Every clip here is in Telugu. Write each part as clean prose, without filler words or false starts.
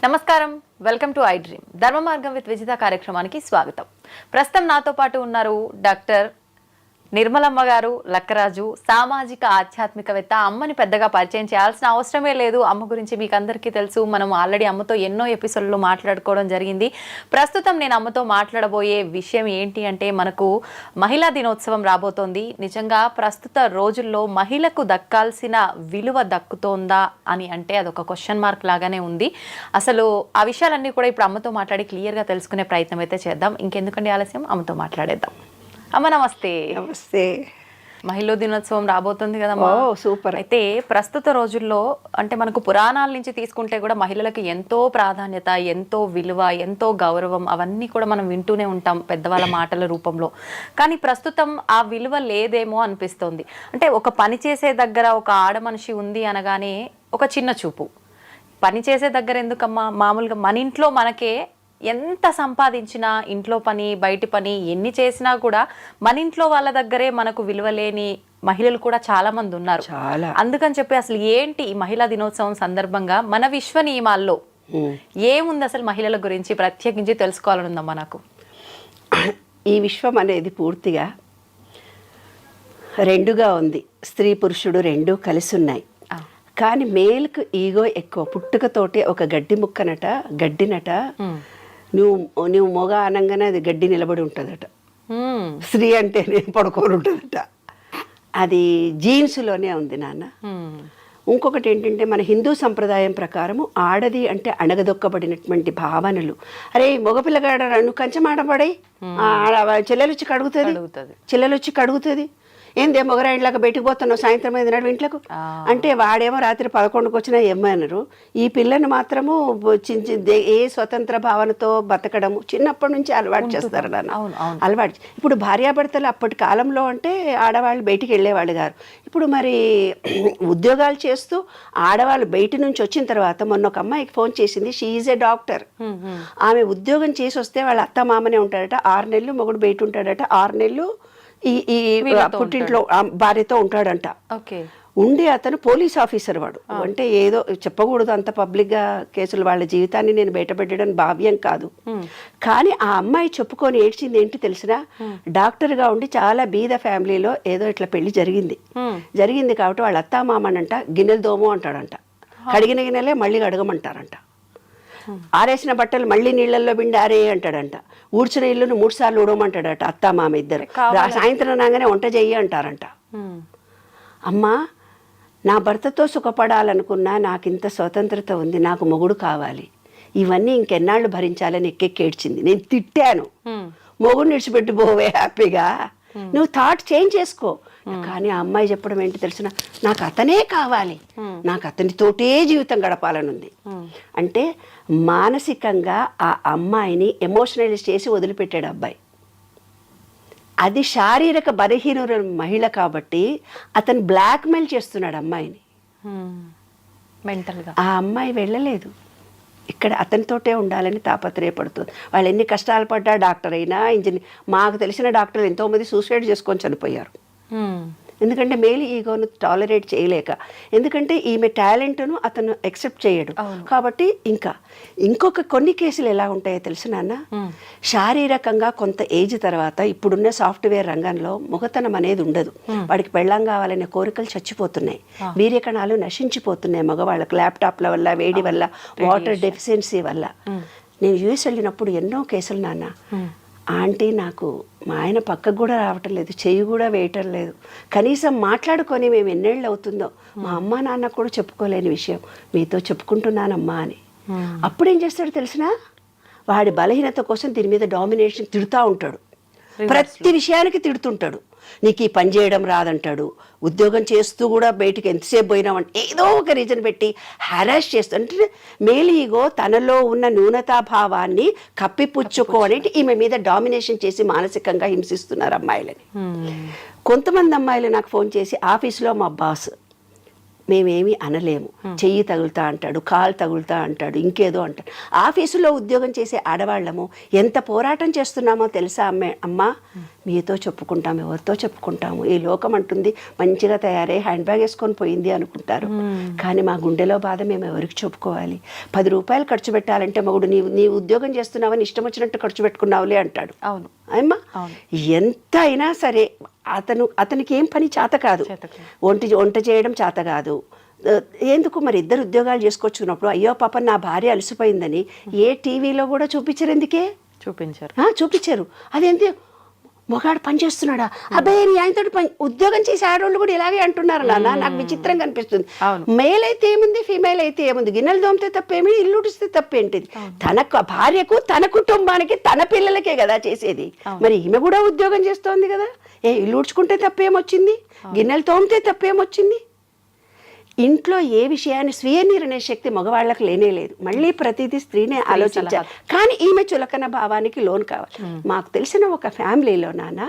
నమస్కారం, వెల్కమ్ టు ఐ డ్రీమ్. ధర్మ మార్గం విత్ విజిత కార్యక్రమానికి స్వాగతం. ప్రస్తుతం నాతో పాటు ఉన్నారు డాక్టర్ నిర్మలమ్మ గారు లక్కరాజు, సామాజిక ఆధ్యాత్మికవేత్త. అమ్మని పెద్దగా పరిచయం చేయాల్సిన అవసరమే లేదు. అమ్మ గురించి మీకు అందరికీ తెలుసు. మనం ఆల్రెడీ అమ్మతో ఎన్నో ఎపిసోడ్లో మాట్లాడుకోవడం జరిగింది. ప్రస్తుతం నేను అమ్మతో మాట్లాడబోయే విషయం ఏంటి అంటే, మనకు మహిళా దినోత్సవం రాబోతోంది. నిజంగా ప్రస్తుత రోజుల్లో మహిళకు దక్కాల్సిన విలువ దక్కుతోందా అని అంటే అదొక క్వశ్చన్ మార్క్ లాగానే ఉంది. అసలు ఆ విషయాలన్నీ కూడా ఇప్పుడు అమ్మతో మాట్లాడి క్లియర్గా తెలుసుకునే ప్రయత్నం అయితే చేద్దాం. ఇంకెందుకండి ఆలస్యం, అమ్మతో మాట్లాడేద్దాం. అమ్మ నమస్తే. నమస్తే. మహిళా దినోత్సవం రాబోతుంది కదమ్మా. సూపర్. అయితే ప్రస్తుత రోజుల్లో అంటే మనకు పురాణాల నుంచి తీసుకుంటే కూడా మహిళలకు ఎంతో ప్రాధాన్యత, ఎంతో విలువ, ఎంతో గౌరవం అవన్నీ కూడా మనం వింటూనే ఉంటాం పెద్దవాళ్ళ మాటల రూపంలో. కానీ ప్రస్తుతం ఆ విలువ లేదేమో అనిపిస్తోంది. అంటే ఒక పని చేసే దగ్గర ఒక ఆడ మనిషి ఉంది అనగానే ఒక చిన్న చూపు. పని చేసే దగ్గర ఎందుకమ్మా, మామూలుగా మన ఇంట్లో మనకే ఎంత సంపాదించినా, ఇంట్లో పని బయటి పని ఎన్ని చేసినా కూడా మన ఇంట్లో వాళ్ళ దగ్గరే మనకు విలువలేని మహిళలు కూడా చాలా మంది ఉన్నారు. అందుకని చెప్పి అసలు ఏంటి ఈ మహిళా దినోత్సవం సందర్భంగా మన విశ్వ నియమాల్లో ఏముంది అసలు మహిళల గురించి ప్రత్యేకించి తెలుసుకోవాలని ఉందమ్మా నాకు. ఈ విశ్వం అనేది పూర్తిగా రెండుగా ఉంది. స్త్రీ పురుషుడు రెండూ కలిసి ఉన్నాయి. కానీ మేల్కు ఈగో ఎక్కువ. పుట్టుకతోటి ఒక గడ్డి ముక్కనట, గడ్డినట, నువ్వు మొగ అనగానే అది గడ్డి నిలబడి ఉంటుందట. స్త్రీ అంటేనే పడుకొని ఉంటుందట. అది జీన్స్లోనే ఉంది నాన్న. ఇంకొకటి ఏంటంటే, మన హిందూ సంప్రదాయం ప్రకారము ఆడది అంటే అణగదొక్కబడినటువంటి భావనలు. అరే మగపిల్లగాడ నువ్వు కంచమాడబడి చెల్లెలు వచ్చి కడుగుతుంది, ఏందే మొగరాయిలాగా బయటకు పోతున్నావు సాయంత్రం 5 నాడు ఇంట్లోకు అంటే, వాడేమో రాత్రి 11కు వచ్చినా ఏమన్నారు. ఈ పిల్లని మాత్రము ఏ స్వతంత్ర భావనతో బతకడము చిన్నప్పటి నుంచి అలవాటు చేస్తారు నాన్న. అలవాటు. ఇప్పుడు భార్యాభర్తలు అప్పటి కాలంలో అంటే ఆడవాళ్ళు బయటికి వెళ్ళేవాళ్ళు గారు. ఇప్పుడు మరి ఉద్యోగాలు చేస్తూ ఆడవాళ్ళు బయట నుంచి వచ్చిన తర్వాత, మొన్న ఒక అమ్మాయికి ఫోన్ చేసింది. She is a doctor. ఆమె ఉద్యోగం చేసి వస్తే వాళ్ళ అత్త మామనే ఉంటాడట. 6 నెలలు మొగుడు బయట ఉంటాడట. 6 నెలలు ఈ పుట్టింట్లో భార్యతో ఉంటాడంట. ఉండి అతను పోలీస్ ఆఫీసర్. వాడు అంటే ఏదో చెప్పకూడదు అంత పబ్లిక్గా కేసులు, వాళ్ళ జీవితాన్ని నేను బయటపెట్టడం భావ్యం కాదు. కానీ ఆ అమ్మాయి చెప్పుకొని ఏడ్చింది ఏంటి తెలిసినా, డాక్టర్గా ఉండి చాలా బీద ఫ్యామిలీలో ఏదో ఇట్లా పెళ్లి జరిగింది కాబట్టి వాళ్ళ అత్తామామనంట గిన్నెలు దోము అంటాడంట. కడిగిన గిన్నెలే మళ్ళీ కడగమంటారంట. ఆరేసిన బట్టలు మళ్ళీ నీళ్ళల్లో పిండి ఆరే అంటాడంట. ఊడ్చిన ఇల్లును 3 సార్లు ఊడమంటాడట అత్తామామ ఇద్దరు. సాయంత్రం రాగానే వంట చెయ్యి అంటారంట. అమ్మా, నా భర్తతో సుఖపడాలనుకున్నా, నాకింత స్వతంత్రత ఉంది, నాకు మొగుడు కావాలి, ఇవన్నీ ఇంకెన్నాళ్ళు భరించాలని ఎక్కెక్కేడ్చింది. నేను తిట్టాను, మొగుడు నిడిచిపెట్టి పోవే హ్యాపీగా, నువ్వు థాట్ చేంజ్ చేసుకో. కానీ ఆ అమ్మాయి చెప్పడం ఏంటి తెలిసిన, నాకు అతనే కావాలి, నాకు అతనితోటే జీవితం గడపాలని ఉంది. అంటే మానసికంగా ఆ అమ్మాయిని ఎమోషనలైజ్ చేసి వదిలిపెట్టాడు అబ్బాయి. అది శారీరక బలహీన మహిళ కాబట్టి అతను బ్లాక్మెయిల్ చేస్తున్నాడు అమ్మాయిని. మెంటల్గా ఆ అమ్మాయి వెళ్ళలేదు, ఇక్కడ అతనితోటే ఉండాలని తాపత్రయపడుతుంది. వాళ్ళు ఎన్ని కష్టాలు పడ్డా, డాక్టర్ అయినా ఇంజనీర్, మాకు తెలిసిన డాక్టర్లు ఎంతోమంది సూసైడ్ చేసుకొని చనిపోయారు. ఎందుకంటే మేల్ ఈగోను టాలరేట్ చేయలేక, ఎందుకంటే ఈమె టాలెంట్ను అతను యాక్సెప్ట్ చేయడు కాబట్టి. ఇంకొక కొన్ని కేసులు ఎలా ఉంటాయో తెలుసు నాన్న, శారీరకంగా కొంత ఏజ్ తర్వాత ఇప్పుడున్న సాఫ్ట్వేర్ రంగంలో మొగతనం అనేది ఉండదు. వాడికి పెళ్ళాం కావాలనే కోరికలు చచ్చిపోతున్నాయి, వీర్యకణాలు నశించిపోతున్నాయి మగవాళ్ళకు, ల్యాప్టాప్ల వల్ల, వేడి వల్ల, వాటర్ డెఫిషియన్సీ వల్ల. నేను యూఎస్ వెళ్ళినప్పుడు ఎన్నో కేసులు నాన్న, ఆంటీ నాకు మా ఆయన పక్కకు కూడా రావటం లేదు, చెయ్యి కూడా వేయటం లేదు, కనీసం మాట్లాడుకొని మేము ఎన్నేళ్ళు అవుతుందో మా అమ్మ నాన్న కూడా చెప్పుకోలేని విషయం మీతో చెప్పుకుంటున్నానమ్మా అని. అప్పుడు ఏం చేస్తాడు తెలిసినా, వాడి బలహీనత కోసం దీని మీద డామినేషన్ తిడుతూ ఉంటాడు. ప్రతి విషయానికి తిడుతుంటాడు. నీకు ఈ పని చేయడం రాదంటాడు, ఉద్యోగం చేస్తూ కూడా బయటికి ఎంతసేపు పోయినామంటే ఏదో ఒక రీజన్ పెట్టి హ్యారాస్ చేస్తూ, అంటే మేల్ ఈగో తనలో ఉన్న న్యూనతాభావాన్ని కప్పిపుచ్చుకోవడానికి ఈమె మీద డామినేషన్ చేసి మానసికంగా హింసిస్తున్నారు అమ్మాయిలని. కొంతమంది అమ్మాయిలు నాకు ఫోన్ చేసి, ఆఫీస్లో మా బాస్ మేమేమి అనలేము. చెయ్యి తగులుతా అంటాడు, కాలు తగులుతా అంటాడు, ఇంకేదో అంటాడు. ఆఫీసులో ఉద్యోగం చేసే ఆడవాళ్ళము ఎంత పోరాటం చేస్తున్నామో తెలుసా అమ్మా, మీతో చెప్పుకుంటాం, ఎవరితో చెప్పుకుంటాము, ఈ లోకం అంటుంది మంచిగా తయారై హ్యాండ్ బ్యాగ్ వేసుకొని పోయింది అనుకుంటారు. కానీ మా గుండెలో బాధ మేము ఎవరికి చెప్పుకోవాలి? 10 రూపాయలు ఖర్చు పెట్టాలంటే మగుడు నీవు ఉద్యోగం చేస్తున్నావని ఇష్టం వచ్చినట్టు ఖర్చు పెట్టుకున్నావులే అంటాడు. అవును అమ్మా, ఎంత అయినా సరే అతనికి ఏం పని చేత కాదు, వంట చేయడం చేత కాదు. ఎందుకు మరి ఇద్దరు ఉద్యోగాలు చేసుకొచ్చుకున్నప్పుడు అయ్యో పాప నా భార్య అలసిపోయిందని ఏ టీవీలో కూడా చూపించరు. ఎందుకే చూపించారు? అదేంటి మొగాడు పని చేస్తున్నాడా, అబ్బాయి నీ ఆయనతో పని, ఉద్యోగం చేసే ఆడవాళ్ళు కూడా ఇలాగే అంటున్నారు నాన్న. నాకు విచిత్రంగా అనిపిస్తుంది. మేల్ అయితే ఏముంది, ఫీమేల్ అయితే ఏముంది, గిన్నెలు దోమితే తప్పేమి, ఇల్లు ఉడిస్తే తప్పేంటిది? తన భార్యకు, తన కుటుంబానికి, తన పిల్లలకే కదా చేసేది. మరి ఈమె కూడా ఉద్యోగం చేస్తోంది కదా, ఇల్లు ఉడ్చుకుంటే తప్పేమొచ్చింది, గిన్నెలు తోమితే తప్పేమొచ్చింది? ఇంట్లో ఏ విషయాన్ని స్వీయ నిర్ణయ శక్తి మగవాళ్ళకి లేనే లేదు. మళ్ళీ ప్రతిదీ స్త్రీనే ఆలోచించాలి. కానీ ఈమె చులకన భావానికి లోన్ కావాలి. మాకు తెలిసిన ఒక ఫ్యామిలీలో నాన్న,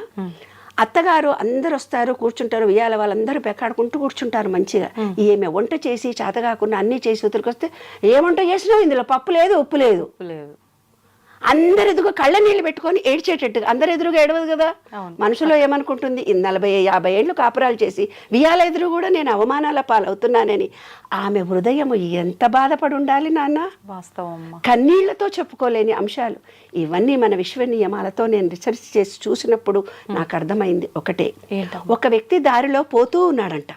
అత్తగారు అందరు వస్తారు, కూర్చుంటారు, ఉయ్యాల వాళ్ళందరూ పెక్కాడుకుంటూ కూర్చుంటారు మంచిగా. ఈమె వంట చేసి చేత కాకుండా అన్నీ చేసి ఉతిరికొస్తే, ఏ వంట చేసినావు, ఇందులో పప్పు లేదు, ఉప్పు లేదు. అందరు ఎదుగు కళ్ళ నీళ్ళు పెట్టుకొని ఏడ్చేటట్టుగా, అందరు ఎదురుగా ఏడవదు కదా. మనసులో ఏమనుకుంటుంది, 40-50 ఏళ్ళు కాపురాలు చేసి వియాల ఎదురు కూడా నేను అవమానాల పాలవుతున్నానని ఆమె హృదయం ఎంత బాధపడి ఉండాలి నాన్న. వాస్తవం. కన్నీళ్లతో చెప్పుకోలేని అంశాలు ఇవన్నీ. మన విశ్వ నియమాలతో నేను రీసెర్చ్ చేసి చూసినప్పుడు నాకు అర్థమైంది ఒకటే. ఒక వ్యక్తి దారిలో పోతూ ఉన్నాడంట.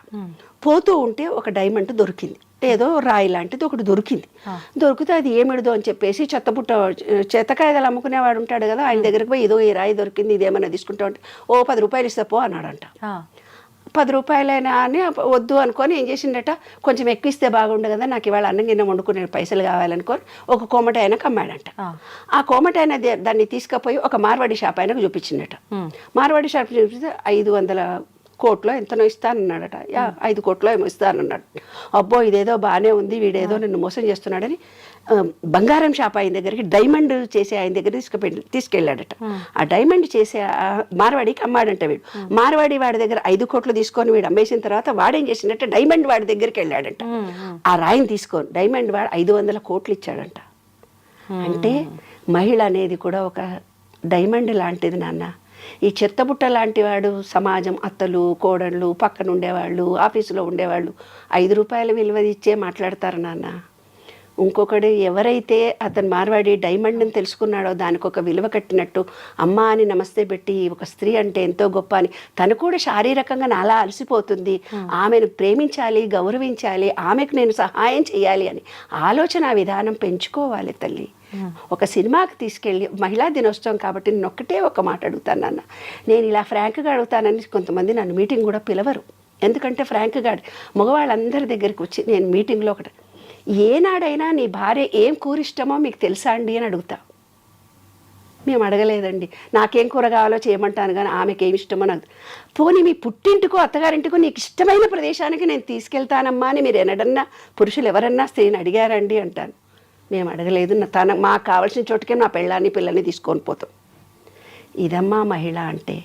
పోతూ ఉంటే ఒక డైమండ్ దొరికింది, ఏదో రాయి లాంటిది ఒకటి దొరికింది. దొరికితే అది ఏమిడదో అని చెప్పేసి చెత్తకాయలు అమ్ముకునేవాడు ఉంటాడు కదా, ఆయన దగ్గరికి పోయి, ఇదో ఈ రాయి దొరికింది, ఇదేమన్నా తీసుకుంటా ఉంటే, 10 రూపాయలు ఇస్తా పో అన్నాడంట. 10 రూపాయలైనా అని వద్దు అనుకొని ఏం చేసిండట, కొంచెం ఎక్కువ ఇస్తే బాగుండు కదా, నాకు ఇవాళ అన్నం గిన్నె వండుకునే పైసలు కావాలనుకొని ఒక కోమట ఆయనకు అమ్మాడంట. ఆ కోమట ఆయన దాన్ని తీసుకుపోయి ఒక మార్వాడి షాప్ ఆయనకు చూపించిండట. మార్వాడి షాప్ చూపిస్తే 500 కోట్లో ఎంతనో ఇస్తానన్నాడట. 5 కోట్లో ఏమో ఇస్తానన్నాడు. అబ్బో ఇదేదో బాగానే ఉంది, వీడేదో నన్ను మోసం చేస్తున్నాడని బంగారం షాప్ ఆయన దగ్గరికి, డైమండ్ చేసే ఆయన దగ్గర తీసుకెళ్ళాడట. ఆ డైమండ్ చేసే మార్వాడికి అమ్మాడంట వీడు. మార్వాడి వాడి దగ్గర 5 కోట్లు తీసుకొని వీడు అమ్మేసిన తర్వాత వాడేం చేసిందంటే డైమండ్ వాడి దగ్గరికి వెళ్ళాడంట. ఆ రాయిని తీసుకొని డైమండ్ వాడు 500 కోట్లు ఇచ్చాడంట. అంటే మహిళ అనేది కూడా ఒక డైమండ్ లాంటిది నాన్న. ఈ చెత్తబుట్ట లాంటి వాడు సమాజం, అత్తలు, కోడళ్ళు, పక్కన ఉండేవాళ్ళు, ఆఫీసులో ఉండేవాళ్ళు 5 రూపాయల విలువ ఇచ్చే మాట్లాడతారు నాన్న. ఇంకొకడు ఎవరైతే అతను మార్వాడి డైమండ్ని తెలుసుకున్నాడో దానికి ఒక విలువ కట్టినట్టు, అమ్మ అని నమస్తే పెట్టి ఒక స్త్రీ అంటే ఎంతో గొప్ప అని, తను కూడా శారీరకంగా నాలా అలసిపోతుంది, ఆమెను ప్రేమించాలి, గౌరవించాలి, ఆమెకు నేను సహాయం చేయాలి అని ఆలోచన విధానం పెంచుకోవాలి తల్లి. ఒక సినిమాకి తీసుకెళ్ళి, మహిళా దినోత్సవం కాబట్టి నేను ఒక్కటే ఒక మాట అడుగుతాను నాన్న. నేను ఇలా ఫ్రాంక్గా అడుగుతానని కొంతమంది నన్ను మీటింగ్ కూడా పిలవరు. ఎందుకంటే ఫ్రాంక్గా మగవాళ్ళందరి దగ్గరికి వచ్చి నేను మీటింగ్లో ఒకటి, ఏనాడైనా నీ భార్య ఏం కూర ఇష్టమో మీకు తెలుసా అండి అని అడుగుతా. మేము అడగలేదండి, నాకేం కూర కావాలో చేయమంటాను కానీ ఆమెకి ఏమి ఇష్టమో నాకు. పోనీ మీ పుట్టింటికో అత్తగారింటికో నీకు ఇష్టమైన ప్రదేశానికి నేను తీసుకెళ్తానమ్మా అని మీరు ఎన్నడన్నా పురుషులు ఎవరన్నా స్త్రీని అడిగారండి అంటాను. మేము అడగలేదు. మాకు కావాల్సిన చోటుకే నా పెళ్ళాన్ని పిల్లల్ని తీసుకొని పోతాం. ఇదమ్మా మహిళ అంటే.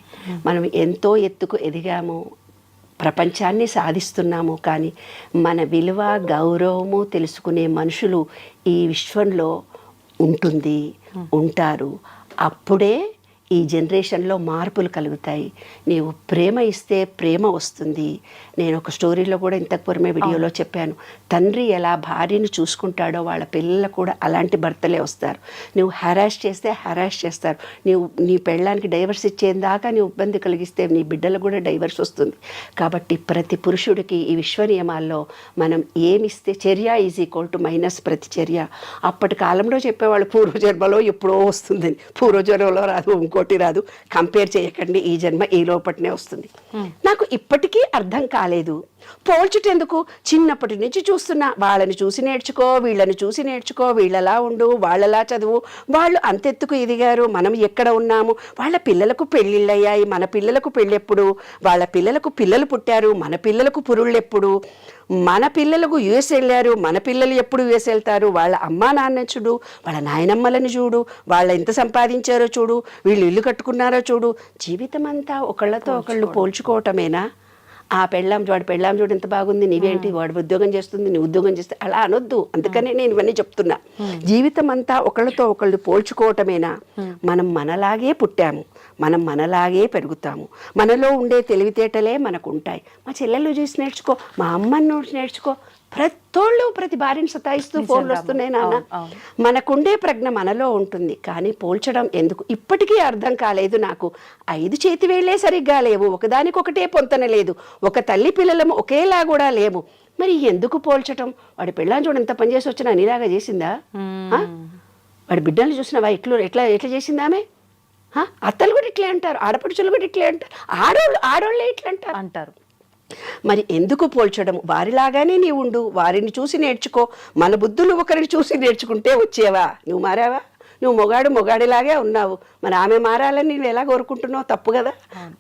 మనం ఎంతో ఎత్తుకు ఎదిగాము, ప్రపంచాన్ని సాధిస్తున్నాము, కానీ మన విలువ, గౌరవము తెలుసుకునే మనుషులు ఈ విశ్వంలో ఉంటారు. అప్పుడే ఈ జనరేషన్లో మార్పులు కలుగుతాయి. నీవు ప్రేమ ఇస్తే ప్రేమ వస్తుంది. నేను ఒక స్టోరీలో కూడా ఇంతకు పూర్వమే వీడియోలో చెప్పాను, తండ్రి ఎలా భార్యను చూసుకుంటాడో వాళ్ళ పిల్లలు కూడా అలాంటి భర్తలే వస్తారు. నువ్వు హెరాస్ చేస్తే హెరాస్ చేస్తారు. నీ పెళ్ళానికి డైవర్స్ ఇచ్చేదాకా నీవు ఇబ్బంది కలిగిస్తే నీ బిడ్డలకు కూడా డైవర్స్ వస్తుంది. కాబట్టి ప్రతి పురుషుడికి ఈ విశ్వ నియమాల్లో మనం ఏమిస్తే, చర్య ఈజ్ ఈక్వల్ టు మైనస్ ప్రతిచర్య. అప్పటి కాలంలో చెప్పేవాళ్ళు పూర్వజన్మలో ఎప్పుడో వస్తుందని. పూర్వజన్మలో రాదు, ఇంకోటి రాదు, కంపేర్ చేయకండి, ఈ జన్మ ఈ లోపటినే వస్తుంది. నాకు ఇప్పటికీ అర్థం కాలేదు. పోల్చుటెందుకు? చిన్నప్పటి నుంచి చూస్తున్నా, వాళ్ళని చూసి నేర్చుకో, వీళ్ళని చూసి నేర్చుకో, వీళ్ళలా ఉండు, వాళ్ళలా చదువు, వాళ్ళు అంతెత్తుకు ఎదిగారు, మనం ఎక్కడ ఉన్నాము, వాళ్ళ పిల్లలకు పెళ్ళిళ్ళు అయ్యాయి, మన పిల్లలకు పెళ్ళెప్పుడు, వాళ్ళ పిల్లలకు పిల్లలు పుట్టారు, మన పిల్లలకు పురుళ్ళెప్పుడు, మన పిల్లలకు యుఎస్ వెళ్ళారు, మన పిల్లలు ఎప్పుడు యుఎస్ వెళ్తారు, వాళ్ళ అమ్మా నాన్న చూడు, వాళ్ళ నాయనమ్మలని చూడు, వాళ్ళ ఎంత సంపాదించారో చూడు, వీళ్ళు ఇల్లు కట్టుకున్నారో చూడు. జీవితం అంతా ఒకళ్ళతో ఒకళ్ళు పోల్చుకోవటమేనా? వాడి పెళ్ళాం చూడు ఎంత బాగుంది, నీవేంటి, వాడు ఉద్యోగం చేస్తుంది, నీ ఉద్యోగం చేస్తే అలా అనొద్దు. అందుకనే నేను ఇవన్నీ చెప్తున్నా. జీవితం అంతా ఒకళ్ళతో ఒకళ్ళు పోల్చుకోవటమేనా? మనం మనలాగే పుట్టాము, మనం మనలాగే పెరుగుతాము, మనలో ఉండే తెలివితేటలే మనకు ఉంటాయి. మా చెల్లెళ్ళు చూసి నేర్చుకో, మా అమ్మని చూసి నేర్చుకో. ప్రతి భార్యను సతాయిస్తూ ఫోన్లు వస్తున్నాయి నాన్న. మనకుండే ప్రజ్ఞ మనలో ఉంటుంది, కానీ పోల్చడం ఎందుకు? ఇప్పటికీ అర్థం కాలేదు నాకు. 5 చేతి వేళ్లే సరిగ్గా లేవు, ఒకదానికొకటే పొంతన లేదు, ఒక తల్లి పిల్లలము ఒకేలా కూడా లేము, మరి ఎందుకు పోల్చటం? వాడి పెళ్ళాన్ని చూడ ఎంత పని చేసి వచ్చినా నీలాగా చేసిందా? వాడి బిడ్డలు చూసినావా ఎట్లా చేసిందా ఆమె? అత్తలు కూడా ఇట్లే అంటారు, ఆడపడుచులు కూడా ఇట్లే అంటారు, ఆడోళ్ళే ఇట్లా అంటారు. మరి ఎందుకు పోల్చడం? వారిలాగానే నీవు ఉండు, వారిని చూసి నేర్చుకో. మన బుద్ధులు ఒకరిని చూసి నేర్చుకుంటే వచ్చేవా? నువ్వు మారావా? నువ్వు మొగాడిలాగే ఉన్నావు, మరి ఆమె మారాలని నువ్వు ఎలా కోరుకుంటున్నావు? తప్పు కదా.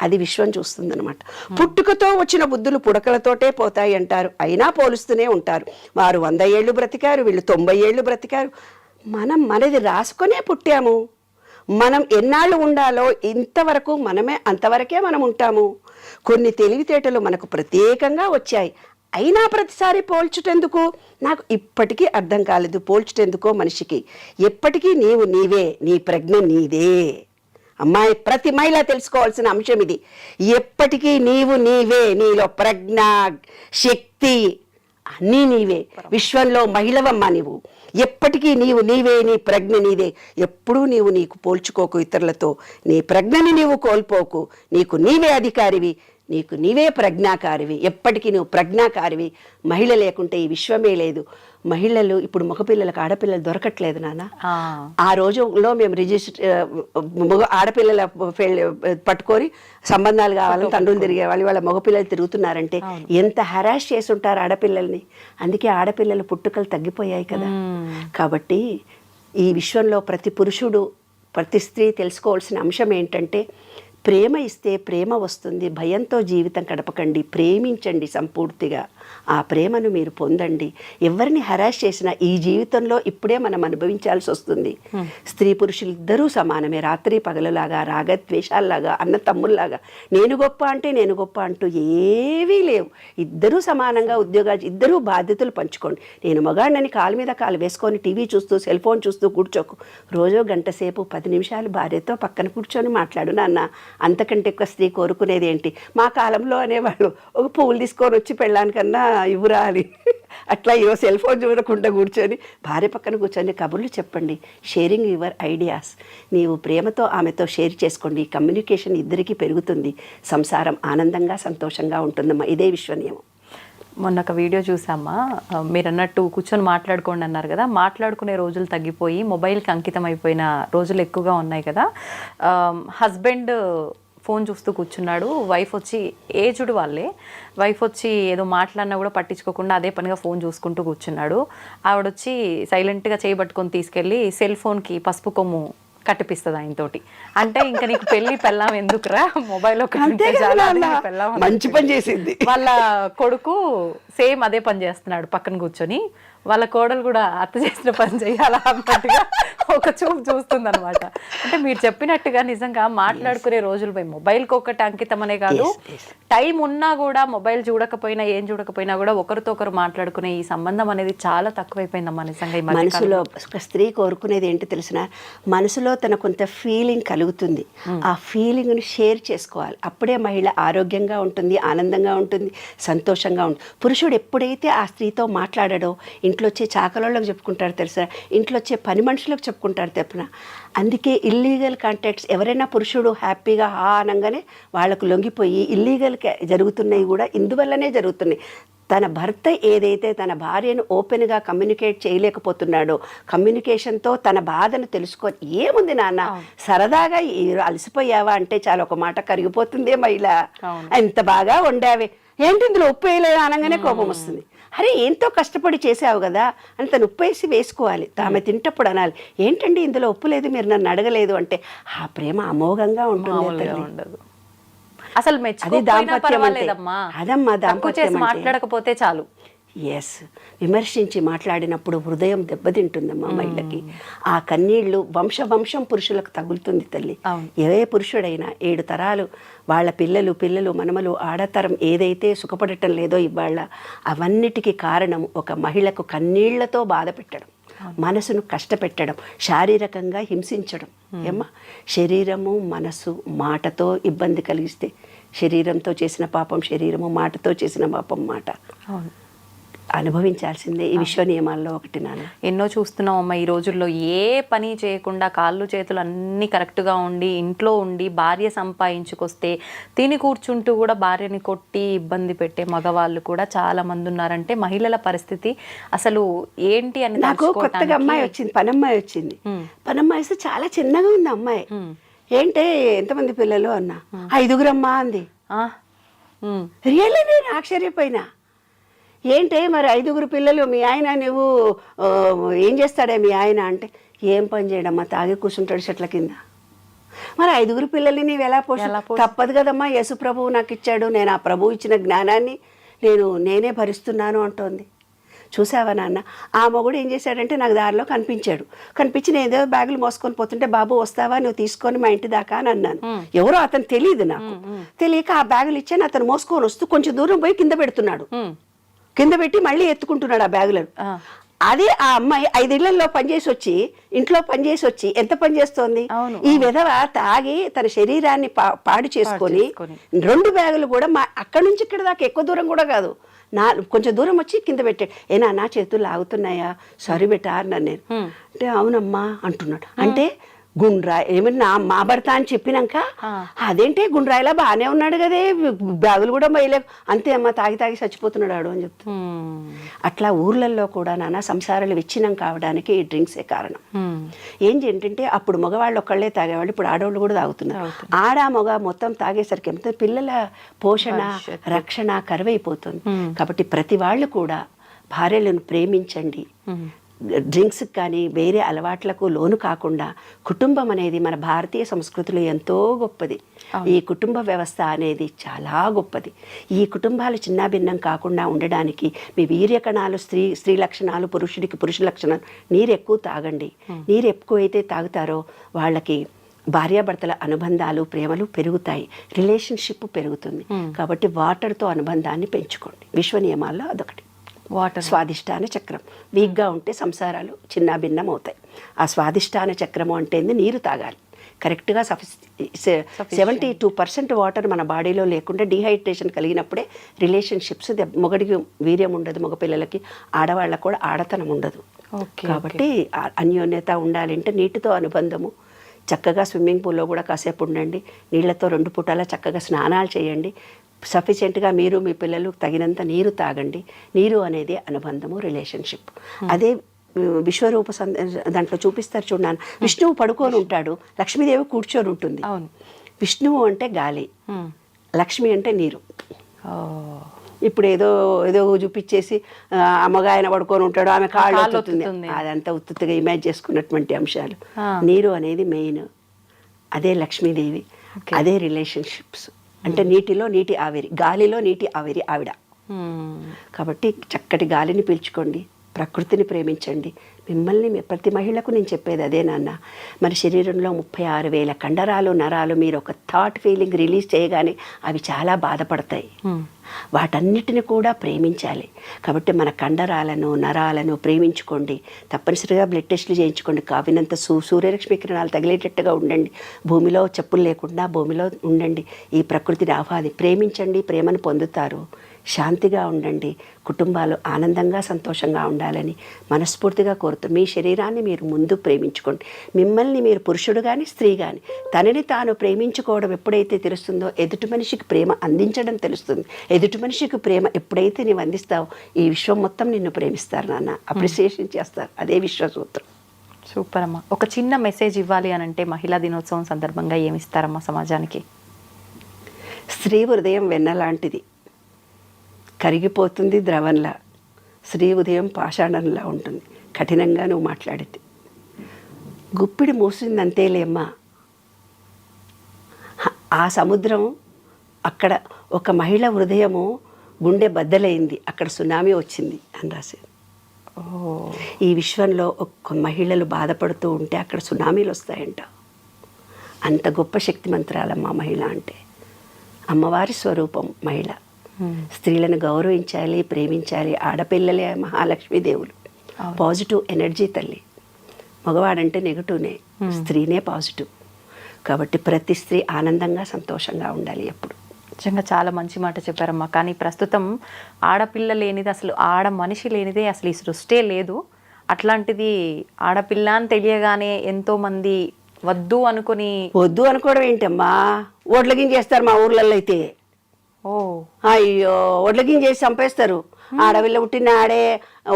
అది విశ్వం చూస్తుందన్నమాట. పుట్టుకతో వచ్చిన బుద్ధులు పుడకలతోటే పోతాయి అంటారు, అయినా పోలుస్తూనే ఉంటారు. వారు 100 ఏళ్ళు బ్రతికారు, వీళ్ళు 90 ఏళ్ళు బ్రతికారు. మనది రాసుకొనే పుట్టాము. మనం ఎన్నాళ్ళు ఉండాలో ఇంతవరకు మనమే, అంతవరకే మనం ఉంటాము. కొన్ని తెలివితేటలు మనకు ప్రత్యేకంగా వచ్చాయి, అయినా ప్రతిసారి పోల్చుటెందుకు? నాకు ఇప్పటికీ అర్థం కాలేదు. పోల్చుటెందుకో మనిషికి? ఎప్పటికీ నీవే, నీ ప్రజ్ఞ నీదే. అమ్మాయి, ప్రతి మహిళ తెలుసుకోవాల్సిన అంశం ఇది. ఎప్పటికీ నీవే, నీలో ప్రజ్ఞ, శక్తి అన్నీ నీవే. విశ్వంలో మహిళవమ్మా నీవు. ఎప్పటికీ నీవే, నీ ప్రజ్ఞ నీదే. ఎప్పుడూ నీకు పోల్చుకోకు ఇతరులతో. నీ ప్రజ్ఞని నీవు కోల్పోకు. నీకు నీవే అధికారివి, నీకు నీవే ప్రజ్ఞాకారివి. ఎప్పటికీ నువ్వు ప్రజ్ఞాకారివి. మహిళ లేకుంటే ఈ విశ్వమే లేదు. మహిళలు ఇప్పుడు మగపిల్లలకు ఆడపిల్లలు దొరకట్లేదు నాన్న. ఆ రోజుల్లో మేము ఆడపిల్లల పట్టుకొని సంబంధాలు కావాలని తండ్రులు తిరిగేవాళ్ళు. వాళ్ళ మగపిల్లలు తిరుగుతున్నారంటే ఎంత హరాష్ చేసి ఉంటారు ఆడపిల్లల్ని. అందుకే ఆడపిల్లల పుట్టుకలు తగ్గిపోయాయి కదా. కాబట్టి ఈ విశ్వంలో ప్రతి పురుషుడు, ప్రతి స్త్రీ తెలుసుకోవాల్సిన అంశం ఏంటంటే, ప్రేమ ఇస్తే ప్రేమ వస్తుంది. భయంతో జీవితం గడపకండి, ప్రేమించండి సంపూర్తిగా. ఆ ప్రేమను మీరు పొందండి. ఎవరిని హరాష్ చేసినా ఈ జీవితంలో ఇప్పుడే మనం అనుభవించాల్సి వస్తుంది. స్త్రీ పురుషులు ఇద్దరూ సమానమే, రాత్రి పగలలాగా, రాగద్వేషాల్లాగా, అన్న తమ్ముల్లాగా, నేను గొప్ప అంటూ ఏవీ లేవు. ఇద్దరూ సమానంగా ఉద్యోగాలు, ఇద్దరూ బాధ్యతలు పంచుకోండి. నేను మగాడినని కాలు మీద కాలు వేసుకొని టీవీ చూస్తూ, సెల్ ఫోన్ చూస్తూ కూర్చోకు. రోజు గంట సేపు 10 నిమిషాలు భార్యతో పక్కన కూర్చొని మాట్లాడు నాన్న. అంతకంటే ఎక్కువ స్త్రీ కోరుకునేది ఏంటి? మా కాలంలో అనేవాళ్ళు, ఒక పువ్వులు తీసుకొని వచ్చి పెళ్ళానికన్నా ఇవ్వరా అని. అట్లా సెల్ ఫోన్ చూడకుండా కూర్చొని భార్య పక్కన కూర్చొని కబుర్లు చెప్పండి. Sharing your ideas. నీవు ప్రేమతో ఆమెతో షేర్ చేసుకోండి. కమ్యూనికేషన్ ఇద్దరికీ పెరుగుతుంది. సంసారం ఆనందంగా, సంతోషంగా ఉంటుందమ్మా. ఇదే విశ్వనియమం. మొన్న ఒక వీడియో చూసామ్మా, మీరు అన్నట్టు కూర్చొని మాట్లాడుకోండి అన్నారు కదా. మాట్లాడుకునే రోజులు తగ్గిపోయి మొబైల్కి అంకితం అయిపోయిన రోజులు ఎక్కువగా ఉన్నాయి కదా. హస్బెండ్ ఫోన్ చూస్తూ కూర్చున్నాడు, వైఫ్ వచ్చి, ఏజ్డ్ వాళ్ళే, వైఫ్ వచ్చి ఏదో మాట్లాడినా కూడా పట్టించుకోకుండా అదే పనిగా ఫోన్ చూసుకుంటూ కూర్చున్నాడు. ఆవిడొచ్చి సైలెంట్గా చేయబట్టుకొని తీసుకెళ్ళి సెల్ ఫోన్కి పసుపు కొమ్ము కట్టిపిస్తుంది ఆయనతోటి. అంటే ఇంకా నీకు పెళ్ళాం ఎందుకురా, మొబైల్ మంచి పని చేసింది. వాళ్ళ కొడుకు సేమ్ అదే పని చేస్తున్నాడు పక్కన కూర్చొని. వాళ్ళ కోడలు కూడా అత్త చేసిన పని చేయాలా అన్నట్టుగా ఒక చూపు చూస్తుంది అనమాట. అంటే మీరు చెప్పినట్టుగా నిజంగా మాట్లాడుకునే రోజులు పోయి మొబైల్కి ఒకటి అంకితం అనే కాదు, టైం ఉన్నా కూడా మొబైల్ చూడకపోయినా ఏం చూడకపోయినా కూడా ఒకరితో ఒకరు మాట్లాడుకునే ఈ సంబంధం అనేది చాలా తక్కువైపోయిందమ్మా నిజంగా. ఈ మనసులో ఒక స్త్రీ కోరుకునేది ఏంటి తెలిసిన, మనసులో తన కొంత ఫీలింగ్ కలుగుతుంది. ఆ ఫీలింగ్ను షేర్ చేసుకోవాలి. అప్పుడే మహిళ ఆరోగ్యంగా ఉంటుంది, ఆనందంగా ఉంటుంది, సంతోషంగా ఉంటుంది. పురుషుడు ఎప్పుడైతే ఆ స్త్రీతో మాట్లాడాడో, ఇంట్లో వచ్చే చాకలోళ్ళకి చెప్పుకుంటారు తెలుసా, ఇంట్లో వచ్చే పని మనుషులకు చెప్పుకుంటారు తెప్పున. అందుకే ఇల్లీగల్ కాంటాక్ట్స్, ఎవరైనా పురుషుడు హ్యాపీగా అనగానే వాళ్ళకు లొంగిపోయి ఇల్లీగల్ జరుగుతున్నాయి కూడా ఇందువల్లనే జరుగుతున్నాయి. తన భర్త ఏదైతే తన భార్యను ఓపెన్గా కమ్యూనికేట్ చేయలేకపోతున్నాడో, కమ్యూనికేషన్తో తన బాధను తెలుసుకొని, ఏముంది నాన్న సరదాగా అలసిపోయావా అంటే చాలా ఒక మాట కరిగిపోతుందే మహిళ. ఎంత బాగా వండావే, ఏంటి ఇందులో ఉప్పు వేయలేదు అనగానే కోపం వస్తుంది. అరే ఎంతో కష్టపడి చేసావు కదా అని తను ఉప్పు వేసి వేసుకోవాలి. ఆమె తింటప్పుడు అనాలి, ఏంటండి ఇందులో ఉప్పు లేదు, మీరు నన్ను అడగలేదు అంటే. ఆ ప్రేమ అమోఘంగా ఉంటుంది. అసలు దాంపత్యం అదమ్మా దాంపత్యం. మాట్లాడకపోతే చాలు. ఎస్, విమర్శించి మాట్లాడినప్పుడు హృదయం దెబ్బతింటుందమ్మా మహిళకి. ఆ కన్నీళ్లు వంశం పురుషులకు తగులుతుంది తల్లి. ఏ పురుషుడైనా 7 తరాలు వాళ్ళ పిల్లలు మనమలు ఆడతరం ఏదైతే సుఖపడటం లేదో ఇవాళ, అవన్నిటికీ కారణం ఒక మహిళకు కన్నీళ్లతో బాధ పెట్టడం, మనసును కష్టపెట్టడం, శారీరకంగా హింసించడం. ఏమ్మా, శరీరము మనసు మాటతో ఇబ్బంది కలిగిస్తే శరీరంతో చేసిన పాపం శరీరము, మాటతో చేసిన పాపం మాట. అనుభవించాల్సిందే. ఈ విశ్వ నియమాల్లో ఒకటి నాన్న. ఎన్నో చూస్తున్నాం అమ్మ ఈ రోజుల్లో. ఏ పని చేయకుండా కాళ్ళు చేతులు అన్నీ కరెక్ట్గా ఉండి ఇంట్లో ఉండి భార్య సంపాదించుకొస్తే తిని కూర్చుంటూ కూడా భార్యని కొట్టి ఇబ్బంది పెట్టే మగవాళ్ళు కూడా చాలా మంది ఉన్నారంటే మహిళల పరిస్థితి అసలు ఏంటి అని. నాకు కొత్తగా అమ్మాయి వచ్చింది, పనమ్మాయి వచ్చింది. పనమ్మాయి వస్తే చాలా చిన్నగా ఉంది అమ్మాయి. ఏంటే ఎంతమంది పిల్లలు అన్నా, 5 అమ్మా అంది. రియల్లీ నేను ఆశ్చర్యపోయినా. ఏంటే మరి 5 పిల్లలు, మీ ఆయన నువ్వు ఏం చేస్తాడే మీ ఆయన అంటే, ఏం పని చేయడమ్మా, తాగి కూర్చుంటాడు చెట్ల కింద. మరి 5 పిల్లల్ని నీవు ఎలా తప్పదు కదమ్మా, యేసు ప్రభువు నాకు ఇచ్చాడు, నేను ఆ ప్రభువు ఇచ్చిన జ్ఞానాన్ని నేనే భరిస్తున్నాను అంటోంది. చూసావా నాన్న, ఆ మొగుడు ఏం చేశాడంటే నాకు దారిలో కనిపించి నేను ఏదో బ్యాగులు మోసుకొని పోతుంటే, బాబు వస్తావా నువ్వు తీసుకొని మా ఇంటి దాకా అని అన్నాను. ఎవరో అతను తెలియదు నాకు, తెలియక ఆ బ్యాగులు ఇచ్చాను. అతను మోసుకొని వస్తూ కొంచెం దూరం పోయి కింద పెడుతున్నాడు, కింద పెట్టి మళ్ళీ ఎత్తుకుంటున్నాడు ఆ బ్యాగులను. అదే ఆ అమ్మాయి 5 ఇళ్లలో పనిచేసి వచ్చి, ఇంట్లో పనిచేసి వచ్చి ఎంత పని చేస్తోంది. ఈ విధవ తాగి తన శరీరాన్ని పాడు చేసుకొని 2 బ్యాగులు కూడా అక్కడి నుంచి ఇక్కడ దాకా ఎక్కువ దూరం కూడా కాదు, కొంచెం దూరం వచ్చి కింద పెట్టాడు. నా చేతులు లాగుతున్నాయా, సారీ బెటా అన్నాను నేను. అంటే అవునమ్మా అంటున్నాడు. అంటే గుండ్రాయి ఏమన్నా మా భర్త అని చెప్పినాక, అదేంటే గుండ్రాయిలా బాగానే ఉన్నాడు కదే, బ్యాగులు కూడా మైలే, అంతే అమ్మ తాగి చచ్చిపోతున్నాడు ఆడు అని చెప్తా. అట్లా ఊర్లలో కూడా నాన్న సంసారాలు విచ్ఛిన్నం కావడానికి ఈ డ్రింక్సే కారణం. ఏంటంటే అప్పుడు మగవాళ్ళు ఒక్కళ్ళే తాగేవాళ్ళు, ఇప్పుడు ఆడవాళ్ళు కూడా తాగుతున్నారు. మగ మొత్తం తాగేసరికి ఎంత పిల్లల పోషణ రక్షణ కరువైపోతుంది. కాబట్టి ప్రతి వాళ్ళు కూడా భార్యలను ప్రేమించండి. డ్రింక్స్కి కానీ వేరే అలవాట్లకు లోను కాకుండా, కుటుంబం అనేది మన భారతీయ సంస్కృతిలో ఎంతో గొప్పది. ఈ కుటుంబ వ్యవస్థ అనేది చాలా గొప్పది. ఈ కుటుంబాలు చిన్నాభిన్నం కాకుండా ఉండడానికి మీ వీర్య కణాలు స్త్రీ లక్షణాలు, పురుషుడికి పురుష లక్షణాలు. నీరు ఎక్కువ తాగండి. నీరు ఎక్కువైతే తాగుతారో వాళ్ళకి భార్యాభర్తల అనుబంధాలు ప్రేమలు పెరుగుతాయి, రిలేషన్షిప్ పెరుగుతుంది. కాబట్టి వాటర్తో అనుబంధాన్ని పెంచుకోండి. విశ్వ నియమాల్లో అదొకటి. స్వాదిష్టాన చక్రం వీక్గా ఉంటే సంసారాలు చిన్నాభిన్నం అవుతాయి. ఆ స్వాదిష్టాన చక్రము అంటే నీరు తాగాలి కరెక్ట్గా. 72% వాటర్ మన బాడీలో లేకుండా డీహైడ్రేషన్ కలిగినప్పుడే రిలేషన్షిప్స్, మొగడికి వీర్యం ఉండదు, మగపిల్లలకి, ఆడవాళ్ళకు కూడా ఆడతనం ఉండదు. కాబట్టి అన్యోన్యత ఉండాలంటే నీటితో అనుబంధము. చక్కగా స్విమ్మింగ్ పూల్లో కూడా కాసేపు ఉండండి, నీళ్లతో 2 పూటలా చక్కగా స్నానాలు చేయండి. సఫిషియెంట్గా మీరు మీ పిల్లలు తగినంత నీరు తాగండి. నీరు అనేది అనుబంధము, రిలేషన్షిప్. అదే విశ్వరూప దాంట్లో చూపిస్తారు చూడన్నాను. విష్ణువు పడుకొని ఉంటాడు, లక్ష్మీదేవి కూర్చొని ఉంటుంది. విష్ణువు అంటే గాలి, లక్ష్మి అంటే నీరు. ఇప్పుడు ఏదో చూపించేసి అమ్మగా ఆయన పడుకొని ఉంటాడు, ఆమె కాళ్ళు అవుతుంది, అదంతా ఉత్తుగా ఇమేజ్ చేసుకున్నటువంటి అంశాలు. నీరు అనేది మెయిన్, అదే లక్ష్మీదేవి, అదే రిలేషన్షిప్స్. అంటే నీటిలో నీటి ఆవిరి, గాలిలో నీటి ఆవిరి ఆవిడ. కాబట్టి చక్కటి గాలిని పీల్చుకోండి, ప్రకృతిని ప్రేమించండి. మిమ్మల్ని ప్రతి మహిళకు నేను చెప్పేది అదే నాన్న. మన శరీరంలో 36,000 కండరాలు నరాలు. మీరు ఒక థాట్ ఫీలింగ్ రిలీజ్ చేయగానే అవి చాలా బాధపడతాయి. వాటన్నిటిని కూడా ప్రేమించాలి. కాబట్టి మన కండరాలను నరాలను ప్రేమించుకోండి. తప్పనిసరిగా బ్లడ్ టెస్టులు చేయించుకోండి. కావినంత సూర్యరశ్మి కిరణాలు తగిలేటట్టుగా ఉండండి. భూమిలో చెప్పులు లేకుండా భూమిలో ఉండండి. ఈ ప్రకృతిని ప్రేమించండి, ప్రేమను పొందుతారు. శాంతిగా ఉండండి. కుటుంబాలు ఆనందంగా సంతోషంగా ఉండాలని మనస్ఫూర్తిగా కోరుతూ మీ శరీరాన్ని మీరు ముందు ప్రేమించుకోండి. మిమ్మల్ని మీరు పురుషుడు కానీ స్త్రీ కానీ తనని తాను ప్రేమించుకోవడం ఎప్పుడైతే తెలుస్తుందో ఎదుటి మనిషికి ప్రేమ అందించడం తెలుస్తుంది. ఎదుటి మనిషికి ప్రేమ ఎప్పుడైతే నీవు అందిస్తావో ఈ విశ్వం మొత్తం నిన్ను ప్రేమిస్తారు నాన్న, అప్రిసియేషన్ చేస్తారు. అదే విశ్వసూత్రం. సూపర్ అమ్మా. ఒక చిన్న మెసేజ్ ఇవ్వాలి అని అంటే మహిళా దినోత్సవం సందర్భంగా ఏమి ఇస్తారమ్మా సమాజానికి? స్త్రీ హృదయం వెన్నలాంటిది, కరిగిపోతుంది ద్రవంలా. స్త్రీ ఉదయం పాషాణంలా ఉంటుంది, కఠినంగా నువ్వు మాట్లాడితే. గుప్పిడి మూసిందంతేలేమ్మా. ఆ సముద్రం అక్కడ ఒక మహిళ హృదయము గుండె బద్దలైంది, అక్కడ సునామీ వచ్చింది అని రాశారు. ఈ విశ్వంలో ఒక్క మహిళలు బాధపడుతూ ఉంటే అక్కడ సునామీలు వస్తాయంట. అంత గొప్ప శక్తిమంతురాలమ్మ మహిళ అంటే. అమ్మవారి స్వరూపం మహిళ. స్త్రీలను గౌరవించాలి, ప్రేమించాలి. ఆడపిల్లలే మహాలక్ష్మీదేవులు, పాజిటివ్ ఎనర్జీ తల్లి. మగవాడంటే నెగటివ్నే, స్త్రీనే పాజిటివ్. కాబట్టి ప్రతి స్త్రీ ఆనందంగా సంతోషంగా ఉండాలి ఎప్పుడు. నిజంగా చాలా మంచి మాట చెప్పారమ్మా. కానీ ప్రస్తుతం ఆడపిల్ల లేనిది, అసలు ఆడ మనిషి లేనిదే అసలు ఈ సృష్టే లేదు. అట్లాంటిది ఆడపిల్ల అని తెలియగానే ఎంతోమంది వద్దు అనుకుని. వద్దు అనుకోవడం ఏంటమ్మా, ఓట్లగిం చేస్తారు మా ఊర్లలో అయితే. అయ్యో, ఓట్లగిం చేసి చంపేస్తారు. ఆడపిల్ల పుట్టిన ఆడే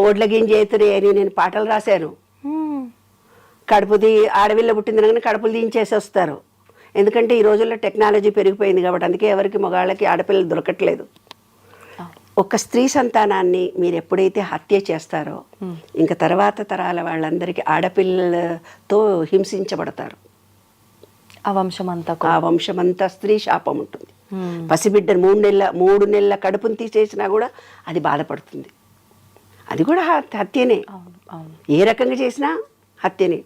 ఓట్లగిం చేతురే అని నేను పాటలు రాశాను. ఆడపిల్ల పుట్టిందని కడుపులు దించేసి వస్తారు. ఎందుకంటే ఈ రోజుల్లో టెక్నాలజీ పెరిగిపోయింది కాబట్టి, అందుకే ఎవరికి మగాళ్ళకి ఆడపిల్లలు దొరకట్లేదు. ఒక స్త్రీ సంతానాన్ని మీరు ఎప్పుడైతే హత్య చేస్తారో ఇంకా తర్వాత తరాల వాళ్ళందరికీ ఆడపిల్లలతో హింసించబడతారు. ఆ వంశమంతా స్త్రీ శాపం ఉంటుంది. పసిబిడ్డను 3 నెలల కడుపుని తీసేసినా కూడా అది బాధపడుతుంది. అది కూడా హత్యనే. ఏ రకంగా చేసినా హత్యనే.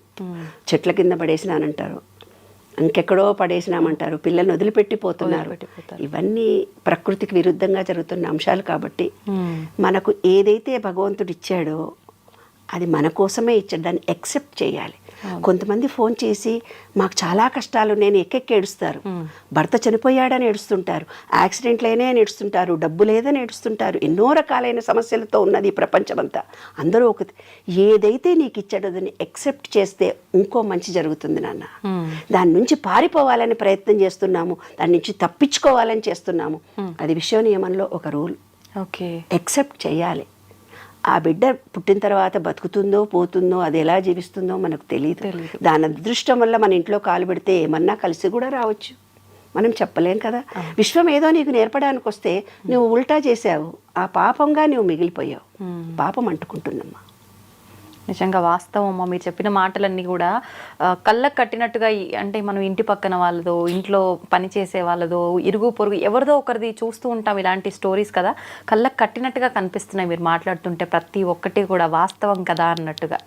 చెట్ల కింద పడేసినానంటారు, ఇంకెక్కడో పడేసినామంటారు, పిల్లల్ని వదిలిపెట్టిపోతున్నారు. ఇవన్నీ ప్రకృతికి విరుద్ధంగా జరుగుతున్న అంశాలు. కాబట్టి మనకు ఏదైతే భగవంతుడు ఇచ్చాడో అది మన కోసమే ఇచ్చాడు, దాన్ని యాక్సెప్ట్ చేయాలి. కొంతమంది ఫోన్ చేసి మాకు చాలా కష్టాలు, నేను ఏడుస్తారు. భర్త చనిపోయాడని ఏడుస్తుంటారు, యాక్సిడెంట్లైనా ఏడుస్తుంటారు, డబ్బు లేదని ఏడుస్తుంటారు. ఎన్నో రకాలైన సమస్యలతో ఉన్నది ఈ ప్రపంచమంతా. అందరూ ఏదైతే నీకు ఇచ్చాడో దాన్ని యాక్సెప్ట్ చేస్తే ఇంకో మంచి జరుగుతుంది నాన్న. దాని నుంచి పారిపోవాలని ప్రయత్నం చేస్తున్నాము, దాని నుంచి తప్పించుకోవాలని చేస్తున్నాము. అది విశ్వ నియమంలో ఒక రూల్. యాక్సెప్ట్ చేయాలి. ఆ బిడ్డ పుట్టిన తర్వాత బతుకుతుందో పోతుందో, అది ఎలా జీవిస్తుందో మనకు తెలియదు. దాని అదృష్టం వల్ల మన ఇంట్లో కాలు పెడితే ఏమన్నా కలిసి కూడా రావచ్చు, మనం చెప్పలేం కదా. విశ్వం ఏదో నీకు నేర్పడానికి వస్తే నువ్వు ఉల్టా చేసావు, ఆ పాపంగా నువ్వు మిగిలిపోయావు. పాపం అంటుకుంటుందమ్మా. నిజంగా వాస్తవం అమ్మ. మీరు చెప్పిన మాటలన్నీ కూడా కళ్ళకు కట్టినట్టుగా. అంటే మనం ఇంటి పక్కన వాళ్ళదో, ఇంట్లో పని చేసే వాళ్ళదో, ఇరుగు పొరుగు ఎవరిదో ఒకరిది చూస్తూ ఉంటాం ఇలాంటి స్టోరీస్ కదా. కళ్ళకు కట్టినట్టుగా కనిపిస్తున్నాయి మీరు మాట్లాడుతుంటే. ప్రతి ఒక్కటి కూడా వాస్తవం కదా అన్నట్టుగా.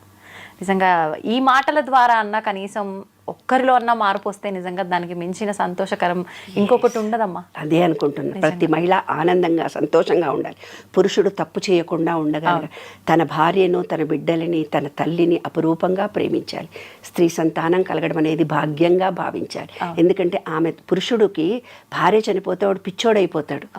నిజంగా ఈ మాటల ద్వారా అన్న కనీసం ఒక్కరిలో అన్నా మార్పు వస్తే నిజంగా దానికి మించిన సంతోషకరం ఇంకొకటి ఉండదమ్మా. అదే అనుకుంటున్నా. ప్రతి మహిళ ఆనందంగా సంతోషంగా ఉండాలి. పురుషుడు తప్పు చేయకుండా ఉండగలగాలి. తన భార్యను, తన బిడ్డలని, తన తల్లిని అపురూపంగా ప్రేమించాలి. స్త్రీ సంతానం కలగడం అనేది భాగ్యంగా భావించాలి. ఎందుకంటే పురుషుడికి భార్య చనిపోతే వాడు పిచ్చోడైపోతాడు.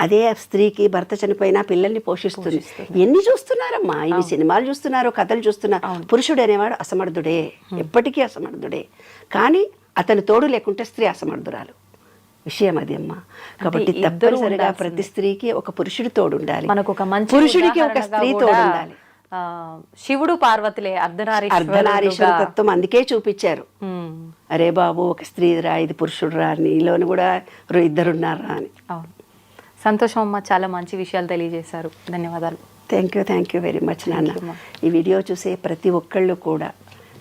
అదే స్త్రీకి భర్త చనిపోయినా పిల్లల్ని పోషిస్తుంది. ఎన్ని చూస్తున్నారమ్మా, ఇన్ని సినిమాలు చూస్తున్నారు, కథలు చూస్తున్నారు. పురుషుడు అనేవాడు అసమర్థుడే, ఎప్పటికీ అసమర్థుడే. కానీ అతని తోడు లేకుంటే స్త్రీ అసమర్థురాలు. విషయం అది అమ్మా. కాబట్టి తప్పనిసరిగా ప్రతి స్త్రీకి ఒక పురుషుడి తోడు ఉండాలి, పురుషుడికి ఒక స్త్రీ తోడు ఉండాలి. శివుడు పార్వతులే అర్ధనారీశ్వర తత్వం అందుకే చూపించారు. అరే బాబు, ఒక స్త్రీ రా, ఇది పురుషుడు రా, నీలోని కూడా ఇద్దరున్నారా అని. సంతోషం అమ్మా, చాలా మంచి విషయాలు తెలియజేశారు. ధన్యవాదాలు. థ్యాంక్ యూ వెరీ మచ్ నాన్న. ఈ వీడియో చూసే ప్రతి ఒక్కళ్ళు కూడా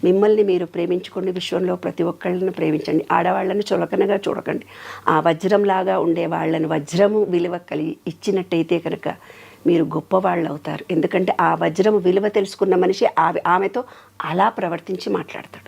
మిమ్మల్ని మీరు ప్రేమించుకోండి. విశ్వంలో ప్రతి ఒక్కళ్ళని ప్రేమించండి. ఆడవాళ్ళని చులకనగా చూడకండి. ఆ వజ్రంలాగా ఉండే వాళ్ళని వజ్రము విలువ కలిగి ఇచ్చినట్టయితే కనుక మీరు గొప్పవాళ్ళు అవుతారు. ఎందుకంటే ఆ వజ్రము విలువ తెలుసుకున్న మనిషి ఆమెతో అలా ప్రవర్తించి మాట్లాడతాడు.